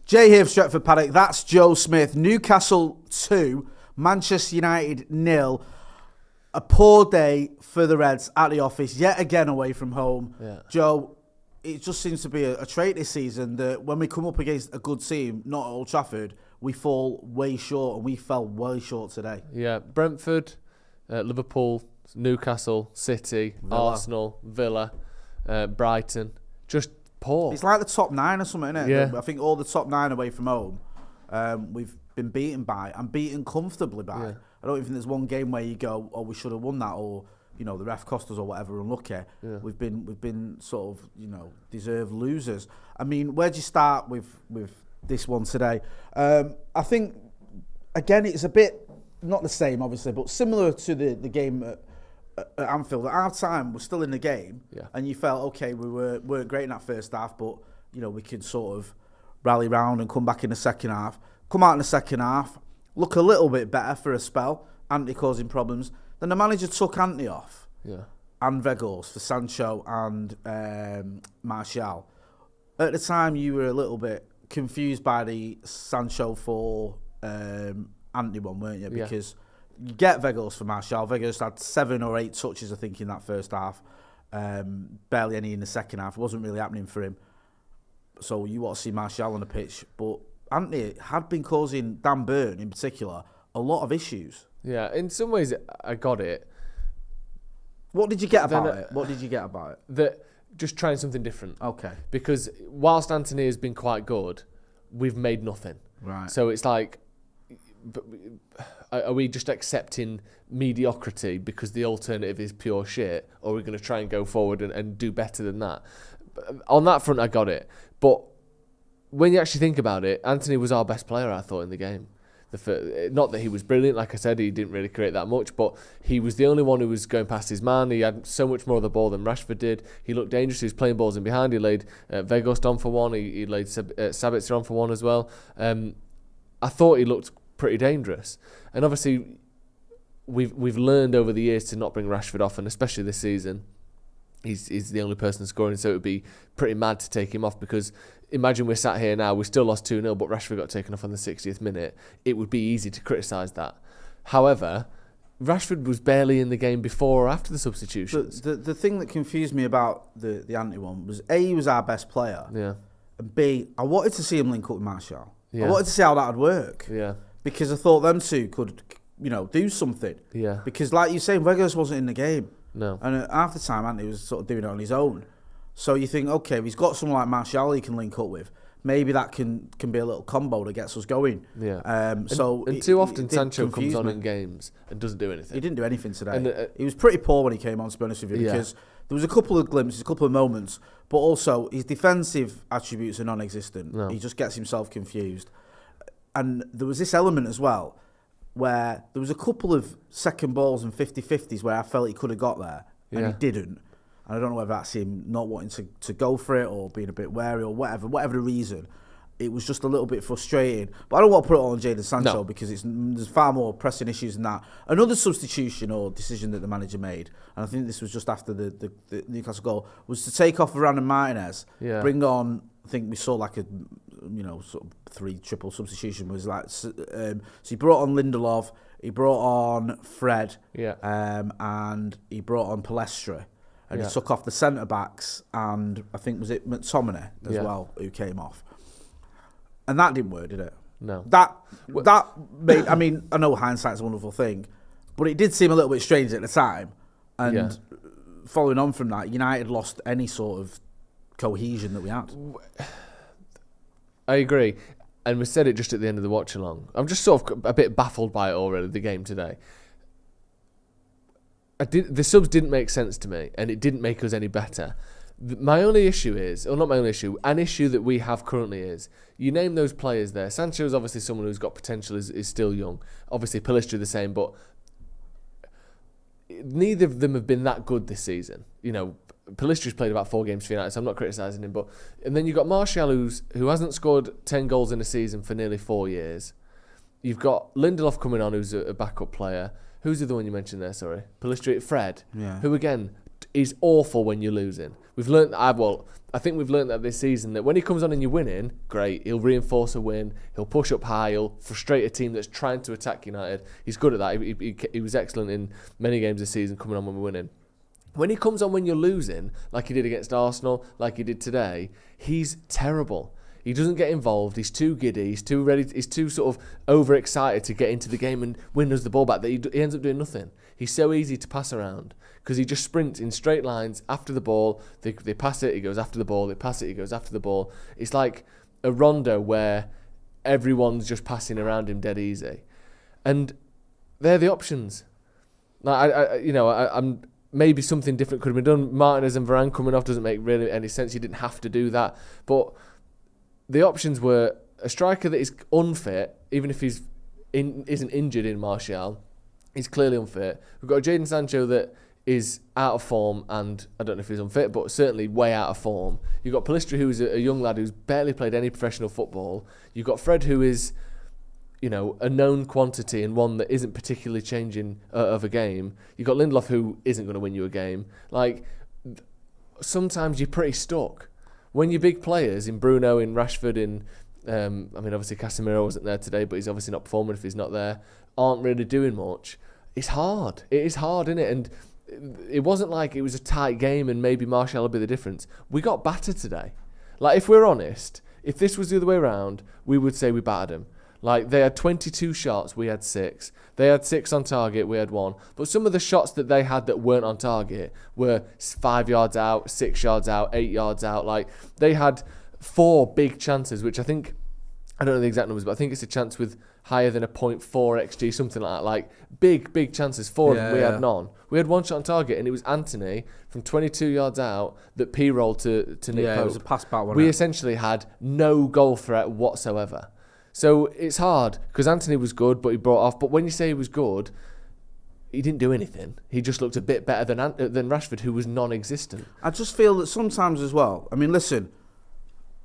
Jay here for Stretford, Paddock. That's Joe Smith. Newcastle 2, Manchester United 0. A poor day for the Reds at the office, yet again away from home. Yeah. Joe, it just seems to be a trait this season that when we come up against a good team, not at Old Trafford, we fall way short, and we fell way short today. Yeah, Brentford, Liverpool, Newcastle, City, Villa. Arsenal, Villa, Brighton. Just poor. It's like the top 9 or something, isn't it? Yeah. I think all the top 9 away from home, we've been beaten by, and beaten comfortably by. Yeah. I don't even think there's one game where you go, oh, we should have won that, or the ref cost us or whatever, unlucky. Yeah. We've been sort of deserved losers. I mean, where'd you start with this one today? I think again it's a bit not the same, obviously, but similar to the game at Anfield. At half time, we're still in the game, and you felt okay. We weren't great in that first half, but we could sort of rally round and come back in the second half. Come out in the second half, look a little bit better for a spell. Ante causing problems. Then the manager took Ante off, and Weghorst for Sancho and Martial. At the time, you were a little bit confused by the Sancho for Ante one, weren't you? Because you get Weghorst for Martial. Weghorst had 7 or 8 touches, I think, in that first half. Barely any in the second half. It wasn't really happening for him. So you want to see Martial on the pitch. But Ante had been causing Dan Burn, in particular, a lot of issues. Yeah, in some ways, I got it. What did you get about it? What did you get about it? That just trying something different. Okay. Because whilst Anthony has been quite good, we've made nothing. Right. So it's like, are we just accepting mediocrity because the alternative is pure shit, or are we going to try and go forward and do better than that? On that front, I got it. But when you actually think about it, Anthony was our best player, I thought, in the game. Not that he was brilliant, like I said, he didn't really create that much, but he was the only one who was going past his man. He had so much more of the ball than Rashford did. He looked dangerous. He was playing balls in behind. He laid Weghorst on for one. He laid Sabitzer on for one as well. I thought he looked pretty dangerous. And obviously, we've learned over the years to not bring Rashford off, and especially this season, he's the only person scoring, so it would be pretty mad to take him off, because imagine we're sat here now, we still lost 2-0, but Rashford got taken off on the 60th minute. It would be easy to criticise that. However, Rashford was barely in the game before or after the substitutions. The thing that confused me about the Ante one was, A, he was our best player, and B, I wanted to see him link up with Martial. I wanted to see how that would work. Yeah. Because I thought them two could, do something. Yeah. Because like you say, Weghorst wasn't in the game. No. And at half the time, Ante was sort of doing it on his own. So you think, okay, if he's got someone like Martial he can link up with, maybe that can be a little combo that gets us going. Yeah. And too often Sancho comes on in games and doesn't do anything. He didn't do anything today. And, he was pretty poor when he came on, to be honest with you, because there was a couple of glimpses, a couple of moments, but also his defensive attributes are non-existent. No. He just gets himself confused. And there was this element as well, where there was a couple of second balls and 50-50s where I felt he could have got there, and he didn't. And I don't know whether that's him not wanting to go for it, or being a bit wary, or whatever the reason. It was just a little bit frustrating. But I don't want to put it all on Jadon Sancho, because there's far more pressing issues than that. Another substitution or decision that the manager made, and I think this was just after the Newcastle goal, was to take off Varane and Martinez, bring on, I think we saw like a sort of 3 triple substitution, was like, so he brought on Lindelof, he brought on Fred, and he brought on Palestra. And he took off the centre-backs, and I think, was it McTominay as well, who came off. And that didn't work, did it? No. That made, I mean, I know hindsight's a wonderful thing, but it did seem a little bit strange at the time. And following on from that, United lost any sort of cohesion that we had. I agree. And we said it just at the end of the watch-along. I'm just sort of a bit baffled by it already, the game today. The subs didn't make sense to me, and it didn't make us any better. My only issue is, or not my only issue, an issue that we have currently is, you name those players there. Sancho is obviously someone who's got potential, is still young. Obviously, Palestra the same, but neither of them have been that good this season. Palestra's played about 4 games for United, so I'm not criticising him. And then you've got Martial, who hasn't scored 10 goals in a season for nearly 4 years. You've got Lindelof coming on, who's a backup player. Who's the other one you mentioned there, sorry? Palestra, Fred, who again, is awful when you're losing. I think we've learned that this season, that when he comes on and you're winning, great. He'll reinforce a win. He'll push up high. He'll frustrate a team that's trying to attack United. He's good at that. He was excellent in many games this season coming on when we're winning. When he comes on when you're losing, like he did against Arsenal, like he did today, he's terrible. He doesn't get involved. He's too giddy. He's too ready. He's too sort of overexcited to get into the game and win us the ball back. That he ends up doing nothing. He's so easy to pass around because he just sprints in straight lines after the ball. They pass it. He goes after the ball. They pass it. He goes after the ball. It's like a rondo where everyone's just passing around him dead easy, and they're the options. Like I'm. Maybe something different could have been done. Martinez and Varane coming off doesn't make really any sense. You didn't have to do that, but the options were a striker that is unfit, even if isn't injured in Martial. He's clearly unfit. We've got Jadon Sancho that is out of form, and I don't know if he's unfit, but certainly way out of form. You've got Palistri, who's a young lad who's barely played any professional football. You've got Fred, who is, a known quantity and one that isn't particularly changing of a game. You've got Lindelof, who isn't going to win you a game. Like, sometimes you're pretty stuck. When you're big players, in Bruno, in Rashford, obviously Casemiro wasn't there today, but he's obviously not performing if he's not there, aren't really doing much. It's hard. It is hard, isn't it? And it wasn't like it was a tight game and maybe Martial will be the difference. We got battered today. Like, if we're honest, if this was the other way around, we would say we battered them. Like, they had 22 shots, we had 6. They had 6 on target, we had 1. But some of the shots that they had that weren't on target were 5 yards out, 6 yards out, 8 yards out. Like, they had 4 big chances, which I don't know the exact numbers, but I think it's a chance with higher than a 0.4 XG, something like that. Like, big chances. 4 of them, we had none. We had 1 shot on target, and it was Anthony from 22 yards out that P-rolled to Nick Pope. Yeah, it was a pass back one. We essentially had no goal threat whatsoever. So it's hard because Anthony was good, but he brought off. But when you say he was good, he didn't do anything. He just looked a bit better than Rashford, who was non-existent. I just feel that sometimes as well. I mean, listen,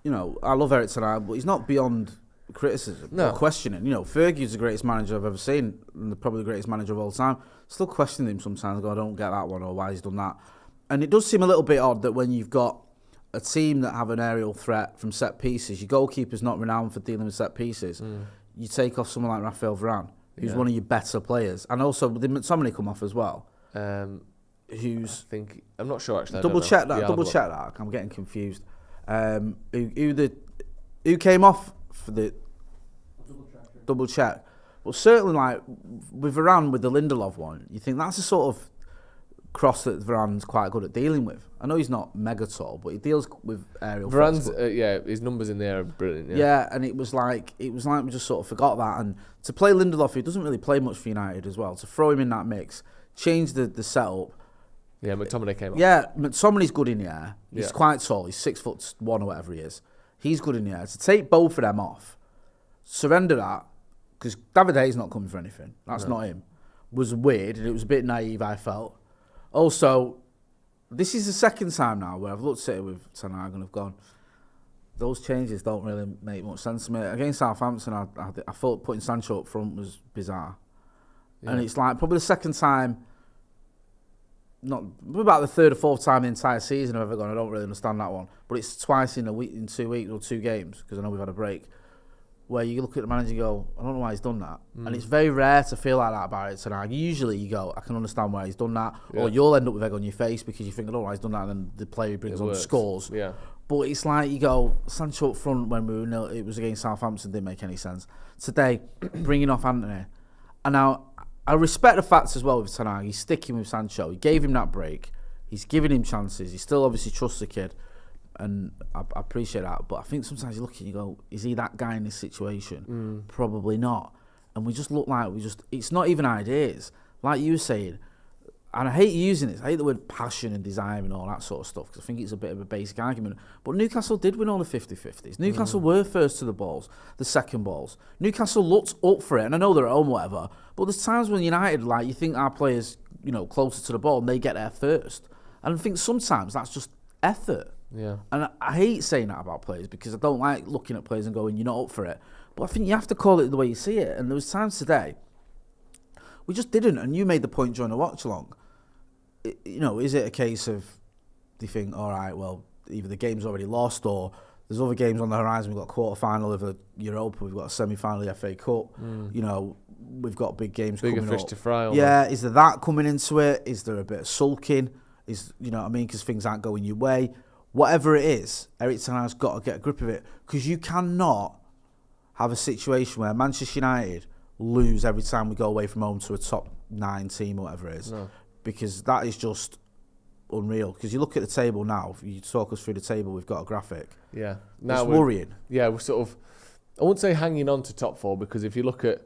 I love Eric Ten Hag, but he's not beyond criticism or questioning. Fergie's the greatest manager I've ever seen, and probably the greatest manager of all time. Still questioning him sometimes. I don't get that one or why he's done that. And it does seem a little bit odd that when you've got a team that have an aerial threat from set pieces, your goalkeeper's not renowned for dealing with set pieces. You take off someone like Raphael Varane, who's one of your better players, and also did McTominay come off as well? I'm not sure actually. Double check that. I'm getting confused. Who came off for the double check? Well, certainly like with Varane with the Lindelof one, you think that's a sort of cross that Varane's quite good at dealing with. I know he's not mega tall, but he deals with aerial. Varane's his numbers in the air are brilliant. Yeah, and it was like we just sort of forgot that. And to play Lindelof, who doesn't really play much for United as well, to throw him in that mix, change the setup. Yeah, McTominay came off. Yeah, McTominay's good in the air. He's quite tall. He's 6'1" or whatever he is. He's good in the air. To take both of them off, surrender that, because David Hayes not coming for anything. That's not him. Was weird, and it was a bit naive, I felt. Also, this is the second time now where I've looked at it with Ten Hag and I've gone, those changes don't really make much sense to me. Against Southampton, I thought putting Sancho up front was bizarre. Yeah. And it's like probably the second time, about the third or fourth time in the entire season I've ever gone, I don't really understand that one. But it's twice in a week, in 2 weeks or 2 games, because I know we've had a break, where you look at the manager and go, I don't know why he's done that. And it's very rare to feel like that about it tonight. Usually you go, I can understand why he's done that. Yeah. Or you'll end up with egg on your face because you think, I don't know why he's done that, and then the player he brings on scores. Yeah. But it's like you go, Sancho up front when it was against Southampton didn't make any sense. Today, bringing off Anthony. And now, I respect the facts as well with Ten Hag. He's sticking with Sancho. He gave him that break. He's giving him chances. He still obviously trusts the kid. And I appreciate that, but I think sometimes you look and you go, is he that guy in this situation? Probably not. And we just look like it's not even ideas. Like you were saying, and I hate using this, I hate the word passion and desire and all that sort of stuff, because I think it's a bit of a basic argument. But Newcastle did win all the 50-50s. Newcastle were first to the balls, the second balls. Newcastle looked up for it, and I know they're at home, whatever, but there's times when United, like, you think our players, closer to the ball, and they get there first. And I think sometimes that's just effort. Yeah. And I hate saying that about players because I don't like looking at players and going, you're not up for it. But I think you have to call it the way you see it. And there was times today we just didn't. And you made the point during the watch along. is it a case of they think, all right, well, either the game's already lost or there's other games on the horizon. We've got a quarter-final of a Europa, we've got a semi-final of the FA Cup. We've got big games coming up. Bigger fish to fry. Almost. Yeah, is there that coming into it? Is there a bit of sulking? You know what I mean? Because things aren't going your way. Whatever it is, Eric Ten Hag's got to get a grip of it, because you cannot have a situation where Manchester United lose every time we go away from home to a top 9 team or whatever it is. No. Because that is just unreal. Because you look at the table now, if you talk us through the table, we've got a graphic. Yeah. Now it's worrying. Yeah, we're sort of, I wouldn't say hanging on to top 4, because if you look at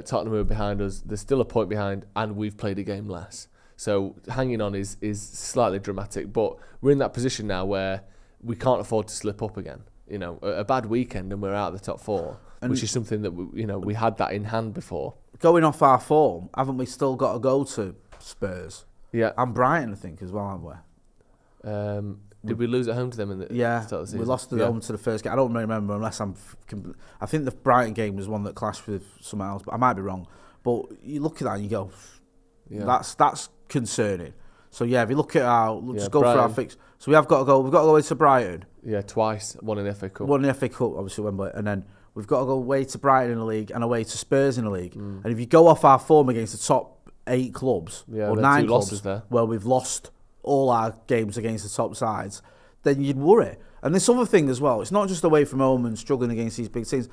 Tottenham, who are behind us, there's still a point behind, and we've played a game less. So hanging on is slightly dramatic, but we're in that position now where we can't afford to slip up again. A bad weekend and we're out of the top 4, which is something that we had that in hand before. Going off our form, haven't we still got to go to Spurs? Yeah, and Brighton, I think, as well, haven't we? Did we lose at home to them in the start of the season? We lost at home to the first game. I don't really remember, unless I think the Brighton game was one that clashed with someone else, but I might be wrong. But you look at that and you go, that's concerning. So yeah, if you look at just go Brighton. for our fix. So we've got to go into Brighton. Yeah, twice. One in the FA Cup. One in the FA Cup, obviously, Wembley, and then we've got to go away to Brighton in the league and away to Spurs in the league. And if you go off our form against the top 8 clubs or 9 clubs, where we've lost all our games against the top sides, then you'd worry. And this other thing as well, it's not just away from home and struggling against these big teams.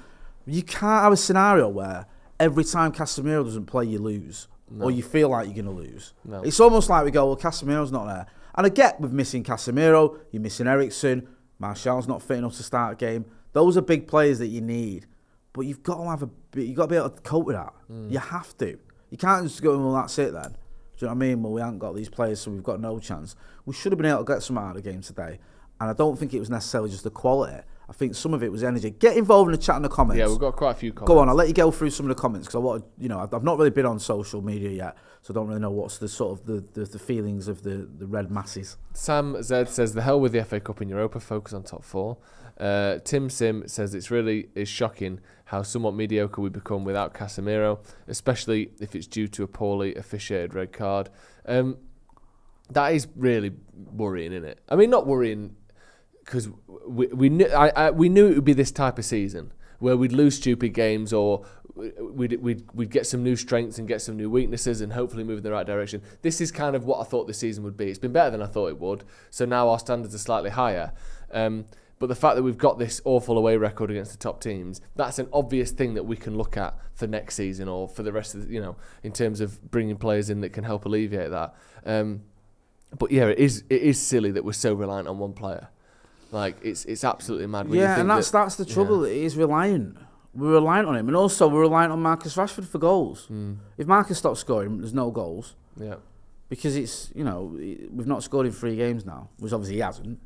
You can't have a scenario where every time Casemiro doesn't play, you lose. No. Or you feel like you're going to lose. No. It's almost like we go, well, Casemiro's not there. And I get with missing Casemiro, you're missing Eriksen, Martial's not fit enough to start a game. Those are big players that you need. But you've got to you've got to be able to cope with that. You have to. You can't just go, well, that's it then. Do you know what I mean? Well, we haven't got these players, so we've got no chance. We should have been able to get some out of the game today. And I don't think it was necessarily just the quality. I think some of it was energy. Get involved in the chat in the comments. Yeah, we've got quite a few comments. Go on, I'll let you go through some of the comments, because I want I've not really been on social media yet, so I don't really know what's the sort of the feelings of the red masses. Sam Z says, the hell with the FA Cup in Europa, focus on top 4. Tim Sim says, it's shocking how somewhat mediocre we become without Casemiro, especially if it's due to a poorly officiated red card. That is really worrying, isn't it? I mean, not worrying, because we knew it would be this type of season where we'd lose stupid games, or we'd get some new strengths and get some new weaknesses and hopefully move in the right direction. This is kind of what I thought this season would be. It's been better than I thought it would, so now our standards are slightly higher. But the fact that we've got this awful away record against the top teams, that's an obvious thing that we can look at for next season or for the rest of in terms of bringing players in that can help alleviate that. But yeah, it is silly that we're so reliant on one player. Like, it's absolutely mad. Yeah, and that's the trouble. It is reliant. We're reliant on him, and also we're reliant on Marcus Rashford for goals. If Marcus stops scoring, there's no goals. Yeah, because it's we've not scored in 3 games now, which obviously he hasn't,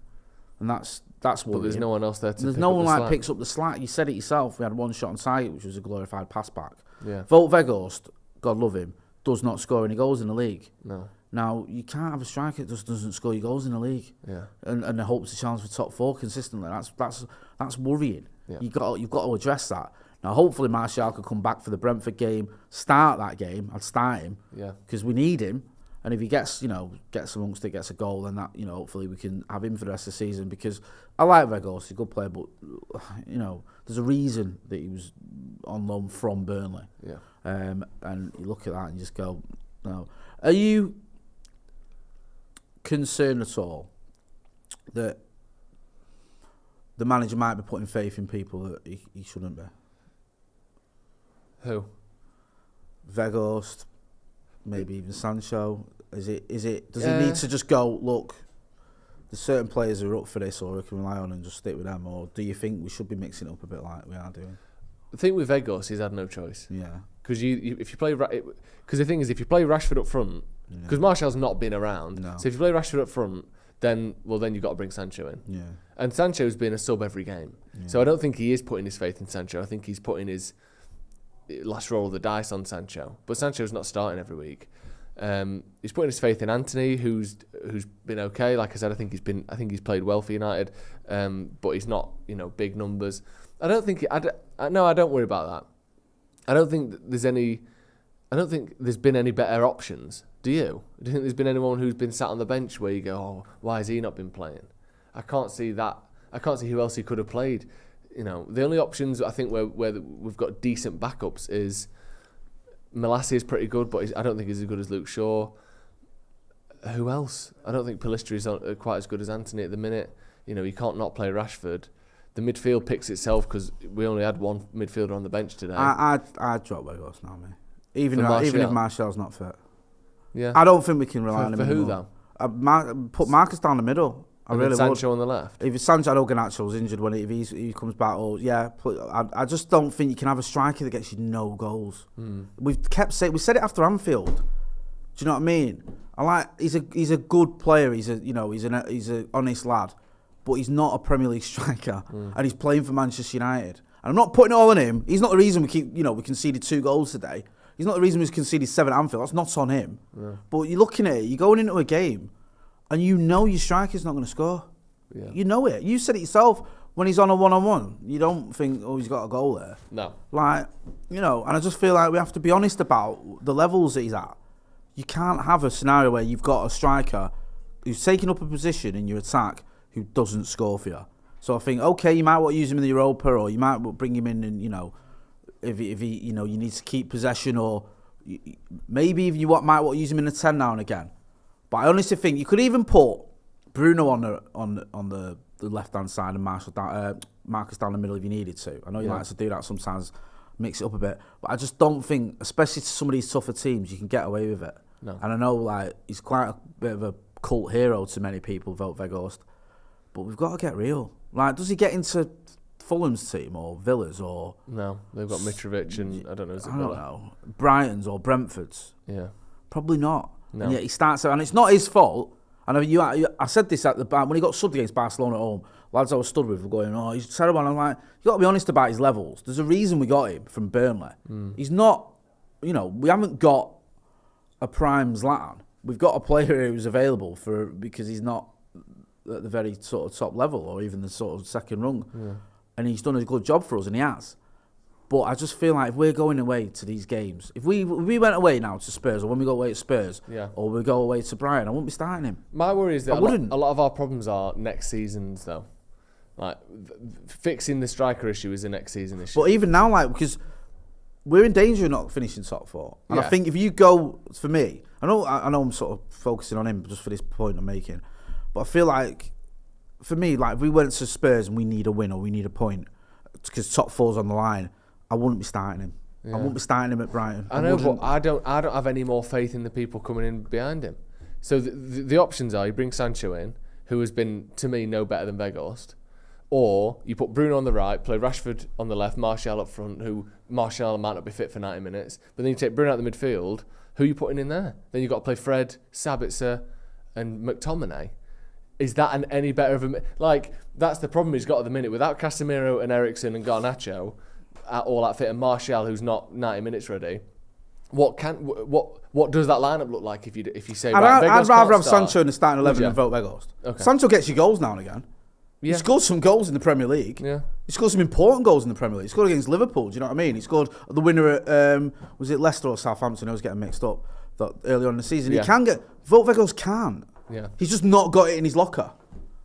and that's worrying. But there's no one else there to. There's no one picks up the slack. You said it yourself. We had one shot on target, which was a glorified pass back. Yeah. Wout Weghorst, God love him, does not score any goals in the league. No. Now, you can't have a striker that just doesn't score your goals in the league, and hopes to challenge for top 4 consistently. That's worrying. Yeah. You've got to address that. Now, hopefully, Martial could come back for the Brentford game, start that game. I'd start him, because we need him. And if he gets amongst it, gets a goal, then that hopefully we can have him for the rest of the season. Because I like Weghorst, he's a good player, but there's a reason that he was on loan from Burnley. Yeah. And you look at that and you just go, no. Are you concerned at all that the manager might be putting faith in people that he shouldn't be? Who? Weghorst, maybe even Sancho. Does he need to just go, look, there's certain players who are up for this, or we can rely on and just stick with them? Or do you think we should be mixing it up a bit like we are doing? The thing with Weghorst, he's had no choice. Yeah. Because the thing is, if you play Rashford up front, because Martial's not been around, so if you play Rashford up front, then you've got to bring Sancho in. Yeah. And Sancho's been a sub every game, so I don't think he is putting his faith in Sancho. I think he's putting his last roll of the dice on Sancho. But Sancho's not starting every week. He's putting his faith in Anthony, who's been okay. Like I said, I think he's played well for United, but he's not big numbers. I don't worry about that. I don't think there's been any better options Do you? Do you think there's been anyone who's been sat on the bench where you go, oh, why has he not been playing? I can't see that. I can't see who else he could have played. You know, the only options I think where we've got decent backups is Malassi is pretty good, but I don't think he's as good as Luke Shaw. Who else? I don't think Palistri is quite as good as Anthony at the minute. You know, you can't not play Rashford. The midfield picks itself because we only had one midfielder on the bench today. I'd drop Weghorst now, mate. Even if Martial's not fit. Yeah. I don't think we can rely on him for who anymore. though? Put Marcus down the middle. I And really then would. Sancho on the left. If Sancho, I know Garnacho's injured when if he comes back. Or I just don't think you can have a striker that gets you no goals. We've kept saying, we said it after Anfield. Do you know what I mean? He's a good player. He's an honest lad, but he's not a Premier League striker, and he's playing for Manchester United. And I'm not putting it all on him. He's not the reason we conceded 2 goals today. He's not the reason we conceded 7 at Anfield. That's not on him. Yeah. But you're looking at it, you're going into a game, and you know your striker's not going to score. Yeah. You know it. You said it yourself when he's on a one-on-one. You don't think, oh, he's got a goal there. No. And I just feel like we have to be honest about the levels that he's at. You can't have a scenario where you've got a striker who's taking up a position in your attack who doesn't score for you. So I think, okay, you might want to use him in the Europa, or you might bring him in and, if he you need to keep possession, or maybe even might want to use him in a 10 now and again. But I honestly think you could even put Bruno on the left-hand side and Marcus down the middle if you needed to. I know you like to do that sometimes, mix it up a bit. But I just don't think, especially to some of these tougher teams, you can get away with it. No. And I know he's quite a bit of a cult hero to many people, Wout Weghorst. But we've got to get real. Does he get into Fulham's team or Villa's or... No, they've got Mitrovic and I don't know. Brighton's or Brentford's. Yeah. Probably not. No. And yet he starts out, and it's not his fault. And I said this at the back when he got subbed against Barcelona at home. Lads I was stood with were going, oh, he's terrible. And I'm like, you got to be honest about his levels. There's a reason we got him from Burnley. He's not, we haven't got a prime Zlatan. We've got a player who's available because he's not at the very sort of top level or even the sort of second rung. Yeah. And he's done a good job for us, and he has. But I just feel like if we're going away to these games, if we went away now to Spurs, or when we go away to Spurs, or we go away to Brighton, I wouldn't be starting him. My worry is that a lot of our problems are next season's, though. Fixing the striker issue is a next season issue. But even now, because we're in danger of not finishing top 4. And I think if you go, for me, I know I'm sort of focusing on him just for this point I'm making, but I feel like, for me, if we went to Spurs and we need a win or we need a point, because top 4's on the line, I wouldn't be starting him. Yeah. I wouldn't be starting him at Brighton. I know, but I don't have any more faith in the people coming in behind him. So the options are you bring Sancho in, who has been, to me, no better than Weghorst, or you put Bruno on the right, play Rashford on the left, Martial up front, who Martial might not be fit for 90 minutes, but then you take Bruno out the midfield, who are you putting in there? Then you've got to play Fred, Sabitzer and McTominay. Is that any better of a... that's the problem he's got at the minute. Without Casemiro and Eriksen and Garnacho all that fit, and Martial, who's not 90 minutes ready, what does that lineup look like if you say... I'd rather have Sancho in the starting 11 than Wout Weghorst. Okay. Sancho gets you goals now and again. Yeah. He scored some goals in the Premier League. Yeah. He scored some important goals in the Premier League. He scored against Liverpool, do you know what I mean? He scored the winner at, was it Leicester or Southampton? I was getting mixed up early on in the season. Yeah. He can get... Wout Weghorst can. Yeah. He's just not got it in his locker.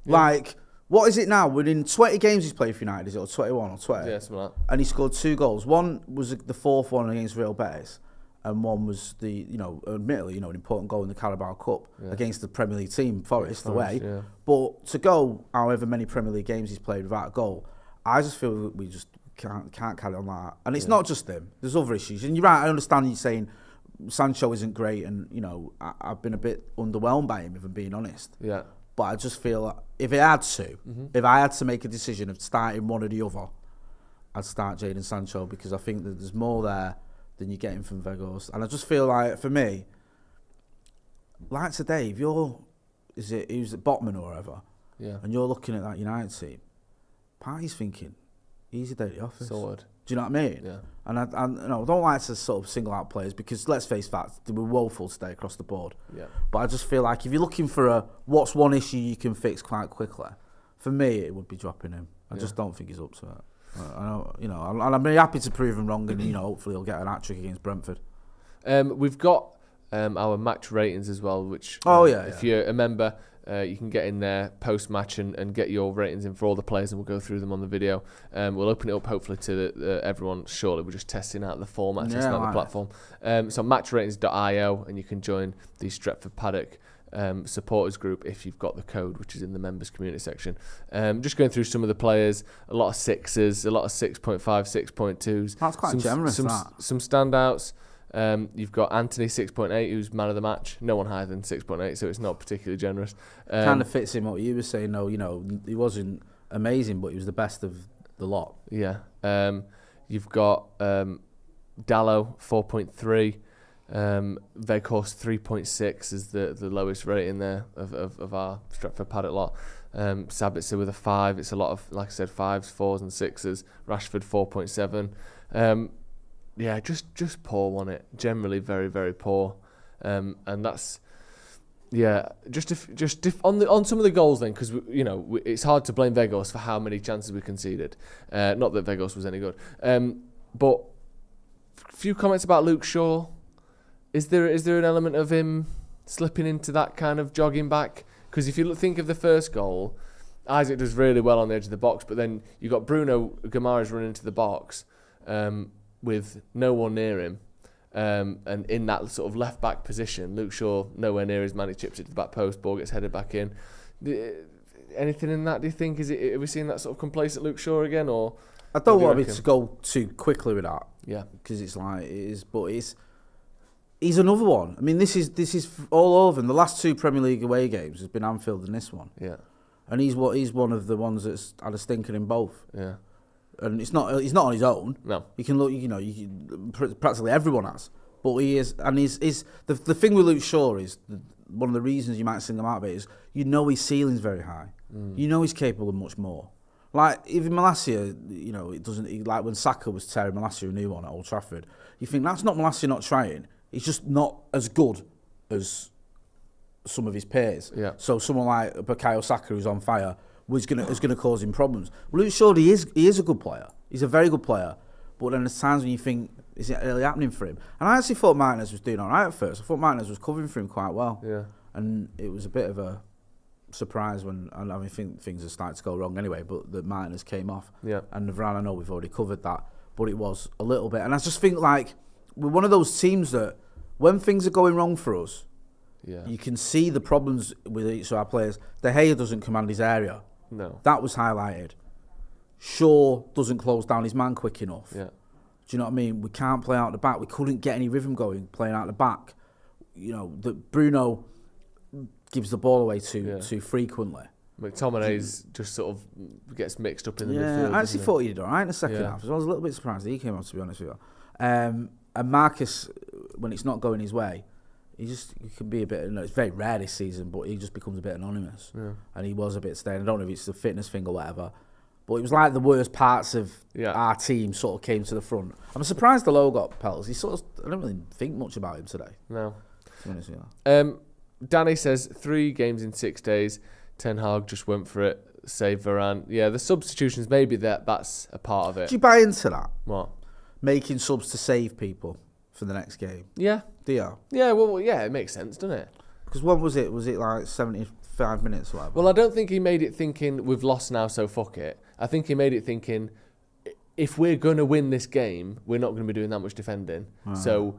Yeah. What is it now? Within 20 games he's played for United, is it, or 21 or 20? Yeah, something like that. And he scored 2 goals. One was the 4th one against Real Betis, and one was admittedly, an important goal in the Carabao Cup against the Premier League team, Forest away. Yeah. But to go however many Premier League games he's played without a goal, I just feel we just can't carry on like that. And it's not just him. There's other issues. And you're right, I understand you saying Sancho isn't great, and I've been a bit underwhelmed by him, if I'm being honest. Yeah. But I just feel like if I had to make a decision of starting one or the other, I'd start Jadon Sancho, because I think that there's more there than you're getting from Weghorst. And I just feel like, for me, like today, if you're, he was at Botman or whatever, and you're looking at that United team, party's thinking, easy day at the office. Sorted. Do you know what I mean? Yeah. And I don't like to sort of single out players, because let's face facts, they were woeful today across the board. Yeah. But I just feel like if you're looking for what's one issue you can fix quite quickly, for me it would be dropping him. I just don't think he's up to it. And I'm very happy to prove him wrong, and hopefully he'll get an hat-trick against Brentford. We've got our match ratings as well, which if you're a member, you can get in there post-match and get your ratings in for all the players, and we'll go through them on the video. We'll open it up hopefully to everyone shortly. We're just testing out the format, testing out the platform. So matchratings.io, and you can join the Stretford Paddock supporters group if you've got the code, which is in the members community section. Just going through some of the players, a lot of 6s, a lot of 6.5, 6.2s. That's quite generous. Some standouts. You've got Anthony 6.8, who's man of the match. No one higher than 6.8, so it's not particularly generous. Kind of fits in what you were saying, though. You know, he wasn't amazing, but he was the best of the lot. Yeah. You've got Dallo 4.3. Veghorst 3.6 is the lowest rating there of our Stretford Paddock lot. Sabitzer with a 5. It's a lot of, like I said, 5s, 4s and 6s. Rashford 4.7. Yeah, just poor, wasn't it? Generally very, very poor. And that's on some of the goals then, because it's hard to blame Veghorst for how many chances we conceded. Not that Veghorst was any good. But a few comments about Luke Shaw. Is there an element of him slipping into that kind of jogging back? Because if you think of the first goal, Isaac does really well on the edge of the box, but then you got Bruno Guimaraes running into the box with no one near him, and in that sort of left back position, Luke Shaw nowhere near his man. He chips it to the back post, ball gets headed back in. Anything in that? Do you think are we seeing that sort of complacent Luke Shaw again, or? I don't want me to go too quickly with that. Yeah, because it is, but he's another one. I mean, this is all over. And the last 2 Premier League away games has been Anfield and this one. Yeah, and he's one of the ones that's had a stinker in both. Yeah, and he's not on his own. No, you can look. Practically everyone has, but he is. And he's the thing with Luke Shaw is one of the reasons you might sing him out of it is his ceiling's very high. He's capable of much more. Like even Malacia, it doesn't. Like when Saka was tearing Malacia a new one at Old Trafford, you think that's not Malacia not trying. He's just not as good as some of his peers. Yeah. So someone like Bukayo Saka, who's on fire, is gonna cause him problems. Well, Luke Shaw, he is a good player. He's a very good player. But then there's times when you think, is it really happening for him? And I actually thought Martinez was doing all right at first. I thought Martinez was covering for him quite well. Yeah. And it was a bit of a surprise when things are starting to go wrong anyway. But the Martinez came off. Yeah. And Varane, I know we've already covered that, but it was a little bit. And I just think like we're one of those teams that, when things are going wrong for us, you can see the problems with each of our players. De Gea doesn't command his area. No. That was highlighted. Shaw doesn't close down his man quick enough. Yeah. Do you know what I mean? We can't play out the back. We couldn't get any rhythm going playing out the back. That Bruno gives the ball away too frequently. McTominay's just sort of gets mixed up in the midfield. I actually thought he did all right in the second half. So I was a little bit surprised that he came on, to be honest with you. And Marcus, when it's not going his way, he can be a bit. It's very rare this season, but he just becomes a bit anonymous. Yeah. And he was a bit staying. I don't know if it's the fitness thing or whatever, but it was like the worst parts of our team sort of came to the front. I'm surprised Dalot got penalties. I don't really think much about him today. No. Danny says 3 games in 6 days. Ten Hag just went for it. Save Varane. Yeah, the substitutions, maybe that's a part of it. Do you buy into that? What? Making subs to save people for the next game. Yeah. Do you? Yeah, well, yeah, it makes sense, doesn't it? Because what was it? Was it like 75 minutes or whatever? Well, I don't think he made it thinking we've lost now, so fuck it. I think he made it thinking if we're going to win this game, we're not going to be doing that much defending. So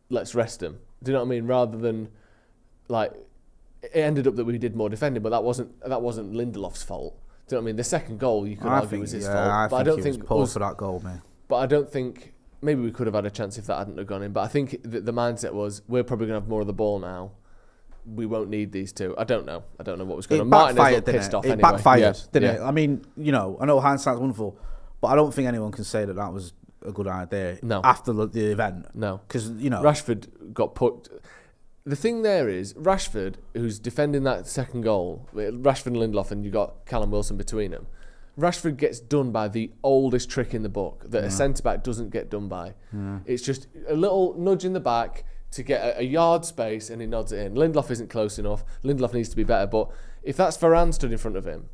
let's rest them. Do you know what I mean? Rather than like it ended up that we did more defending, but that wasn't Lindelof's fault. Do you know what I mean? The second goal you could argue was his fault, but I don't think he was poor for that goal, man. But I don't think maybe we could have had a chance if that hadn't have gone in. But I think the mindset was we're probably going to have more of the ball now. We won't need these two. I don't know what was going on. Martinez looked pissed off anyway. It backfired, didn't it? I mean, I know hindsight's wonderful, but I don't think anyone can say that was a good idea after the event. No. Because, Rashford got put... The thing there is, Rashford, who's defending that second goal, Rashford and Lindelof, and you got Callum Wilson between them, Rashford gets done by the oldest trick in the book that a centre-back doesn't get done by. It's just a little nudge in the back to get a yard space and he nods it in. Lindelof isn't close enough. Lindelof needs to be better. But if that's Varane stood in front of him,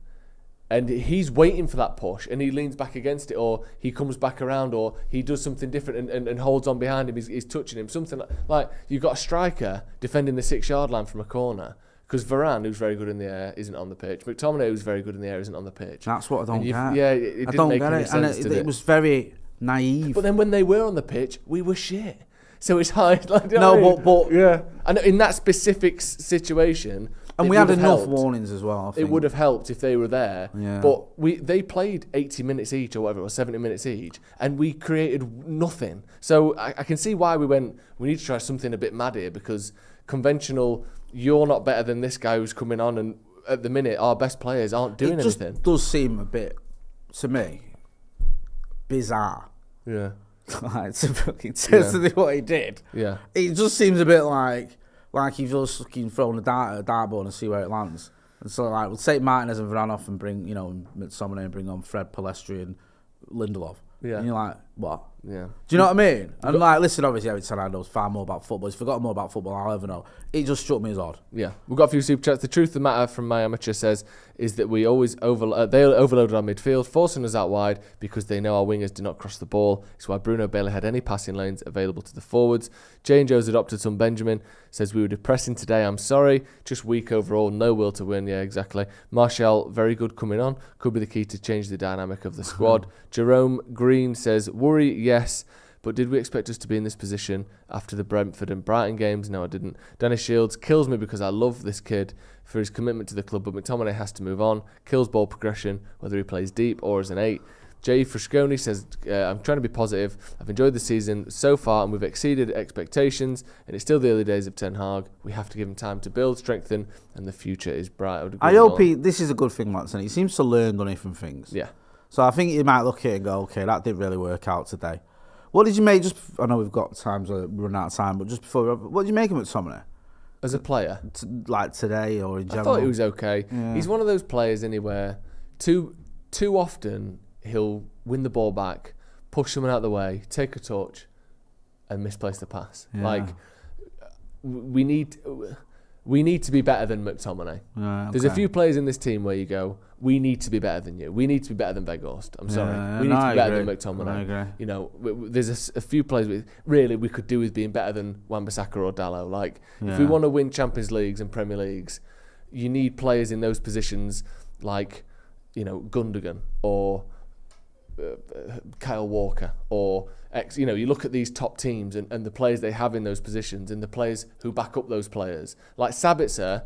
And he's waiting for that push, and he leans back against it, or he comes back around, or he does something different and holds on behind him. He's touching him. Something like you've got a striker defending the 6-yard line from a corner, because Varane, who's very good in the air, isn't on the pitch. McTominay, who's very good in the air, isn't on the pitch. That's what I don't get. Yeah, it didn't make any sense. And it was very naive. But then when they were on the pitch, we were shit. So it's hard. Like, but yeah. And in that specific situation. And we had enough warnings as well, I think. It would have helped if they were there. Yeah. But they played 80 minutes each or whatever, or 70 minutes each, and we created nothing. So I can see why we need to try something a bit mad here, because conventional, you're not better than this guy who's coming on, and at the minute, our best players aren't doing anything. It just does seem a bit, to me, bizarre. Yeah. Like, to what he did. Yeah. It just seems a bit like he's just fucking throwing a dartboard and see where it lands. And so, like, we'll take Martinez and Varane off and bring, McTominay and bring on Fred, Palestri and Lindelof. Yeah. And you're like, what? Yeah. Do you know what I mean? And like, listen, obviously, Eric Ten Hag knows far more about football. He's forgotten more about football than I'll ever know. It just struck me as odd. Yeah. We've got a few super chats. The truth of the matter from my amateur says is that we always they overloaded our midfield, forcing us out wide because they know our wingers do not cross the ball. It's why Bruno barely had any passing lanes available to the forwards. Jane Joe's adopted son Benjamin says we were depressing today. I'm sorry. Just weak overall. No will to win. Yeah, exactly. Martial, very good coming on. Could be the key to change the dynamic of the squad. Jerome Green says worry, yes. But did we expect us to be in this position after the Brentford and Brighton games? No, I didn't. Dennis Shields kills me because I love this kid for his commitment to the club, but McTominay has to move on. Kills ball progression, whether he plays deep or as an 8. Jay Frasconi says, I'm trying to be positive. I've enjoyed the season so far and we've exceeded expectations, and it's still the early days of Ten Hag. We have to give him time to build, strengthen, and the future is bright. I hope this is a good thing, Watson. He seems to learn from things. Yeah. So I think he might look at it and go, okay, that didn't really work out today. What did you make? I know we've got times run out of time, but just before, what did you make of McTominay? As a player? Like today or in general? I thought he was okay. Yeah. He's one of those players anywhere. Too often, he'll win the ball back, push someone out of the way, take a touch, and misplace the pass. Yeah. Like, we need to be better than McTominay. Yeah, okay. There's a few players in this team where you go, we need to be better than you. We need to be better than Weghorst. I'm sorry. We need to be better than McTominay. I agree. There's a few players really we could do with being better than Wan-Bissaka or Dalot. Like, if we want to win Champions Leagues and Premier Leagues, you need players in those positions like, Gundogan or Kyle Walker or you look at these top teams and the players they have in those positions and the players who back up those players. Like Sabitzer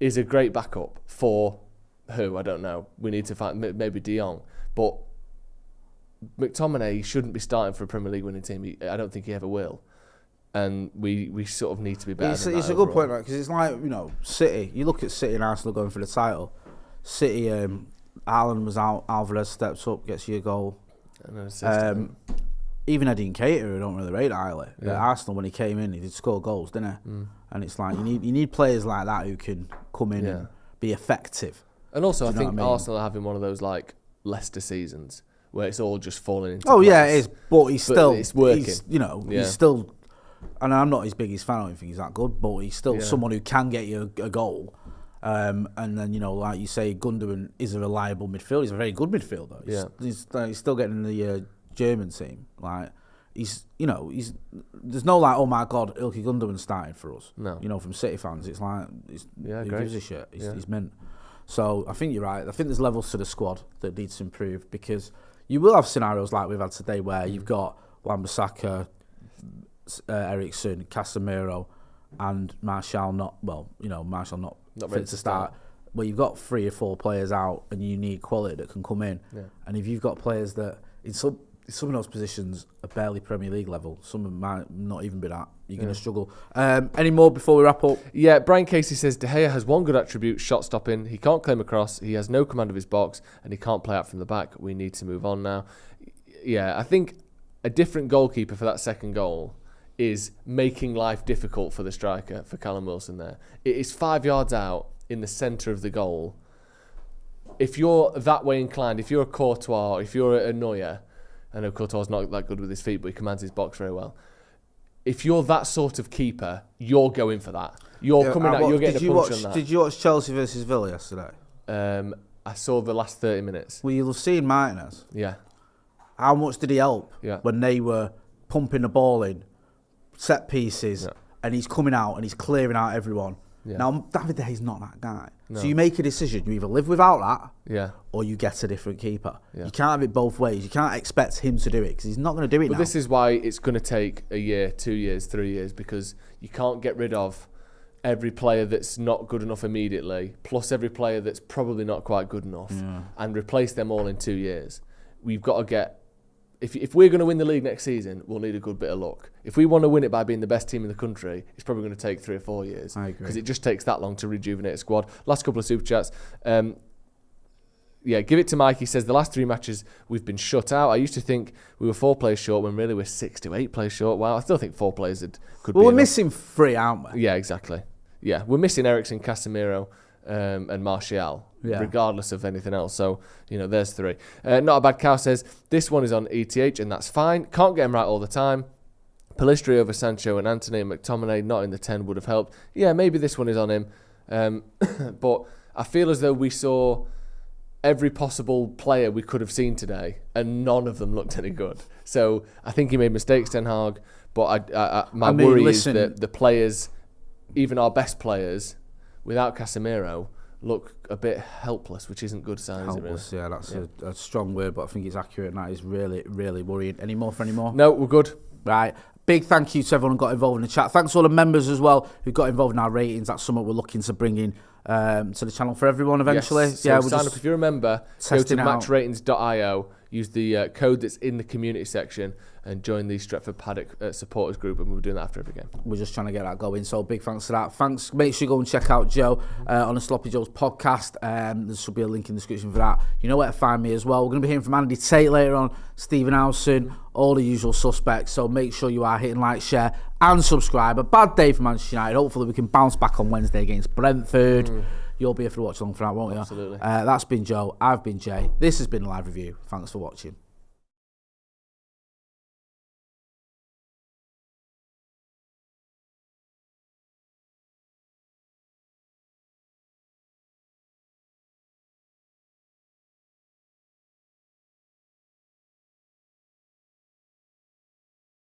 is a great backup for who? I don't know. We need to find maybe De Jong. But McTominay shouldn't be starting for a Premier League winning team. I don't think he ever will. And we sort of need to be better than that. It's a good point, right? Because it's like, City. You look at City and Arsenal going for the title. City, Haaland was out, Alvarez steps up, gets you a goal. Even Eddie Nketiah, who don't really rate highly. Yeah. Arsenal, when he came in, he did score goals, didn't he? Mm. And it's like, you need players like that who can come in and be effective. And also, I think Arsenal are having one of those like Leicester seasons where it's all just falling into place. Yeah, it is. But it's working. He's still, and I'm not his biggest fan, I don't think he's that good, but he's still someone who can get you a goal. And then, like you say, Gundogan is a reliable midfielder. He's a very good midfielder. He's still getting in the German team. Like, there's no like, oh my God, Ilkay Gundogan starting for us. No. From City fans, it's like, who gives a shit? He's mint. So I think you're right. I think there's levels to the squad that needs to improve, because you will have scenarios like we've had today where you've got Wan-Bissaka, Eriksen, Casemiro, and Martial not fit to start. Well, you've got 3 or 4 players out, and you need quality that can come in. Yeah. And if you've got players that in some of those positions are barely Premier League level, some of them might not even be that, you're going to struggle. Any more before we wrap up? Yeah, Brian Casey says De Gea has one good attribute: shot stopping. He can't claim a cross. He has no command of his box, and he can't play out from the back. We need to move on now. Yeah, I think a different goalkeeper for that second goal is making life difficult for the striker, for Callum Wilson there. It is 5 yards out in the centre of the goal. If you're that way inclined, if you're a Courtois, if you're a Neuer, I know Courtois not that good with his feet, but he commands his box very well. If you're that sort of keeper, you're going for that. You're coming out, you're getting a punch on that. Did you watch Chelsea versus Villa yesterday? I saw the last 30 minutes. Well, you'll have seen Martinez. Yeah. How much did he help Yeah. when they were pumping the ball in, set pieces, and he's coming out and he's clearing out everyone. Yeah. Now, David De Gea's not that guy. No. So you make a decision. You either live without that, Yeah. or you get a different keeper. Yeah. You can't have it both ways. You can't expect him to do it because he's not going to do it But now. this is why it's going to take a year, 2 years, 3 years, because you can't get rid of every player that's not good enough immediately, plus every player that's probably not quite good enough, and replace them all in 2 years. We've got to get... If we're going to win the league next season, we'll need a good bit of luck. If we want to win it by being the best team in the country, it's probably going to take 3 or 4 years. I agree. Because it just takes that long to rejuvenate a squad. Last couple of super chats. Yeah, give it to Mike. He says, the last 3 matches we've been shut out. I used to think we were 4 players short when really we're 6 to 8 players short. Wow, I still think 4 players could be Well, we're enough. missing 3, aren't we? Yeah, exactly. Yeah, we're missing Ericsson, Casemiro, and Martial, regardless of anything else. So, there's 3. Not a Bad Cow says, this one is on ETH, and that's fine. Can't get him right all the time. Pellistri over Sancho and Anthony and McTominay not in the 10 would have helped. Yeah, maybe this one is on him. But I feel as though we saw every possible player we could have seen today, and none of them looked any good. So I think he made mistakes, Ten Hag. But my worry is that the players, even our best players, without Casemiro, look a bit helpless, which isn't good sign, Helpless, is it really? yeah, that's a strong word, but I think it's accurate, and that is really, really worrying. Any more for any more? No, we're good. Right. Big thank you to everyone who got involved in the chat. Thanks to all the members as well who got involved in our ratings. That's something we're looking to bring in to the channel for everyone eventually. Yes. So yeah, sign up if you're a member. Go to matchratings.io. Use the code that's in the community section and join the Stretford Paddock supporters group, and we'll be doing that after every game. We're just trying to get that going, so big thanks for that. Thanks. Make sure you go and check out Joe on the Sloppy Joe's podcast. There should be a link in the description for that. You know where to find me as well. We're going to be hearing from Andy Tate later on, Stephen Howson, all the usual suspects. So make sure you are hitting like, share, and subscribe. A bad day for Manchester United. Hopefully we can bounce back on Wednesday against Brentford. You'll be here for the watch along for that, won't you? Absolutely. That's been Joe. I've been Jay. This has been a live review. Thanks for watching.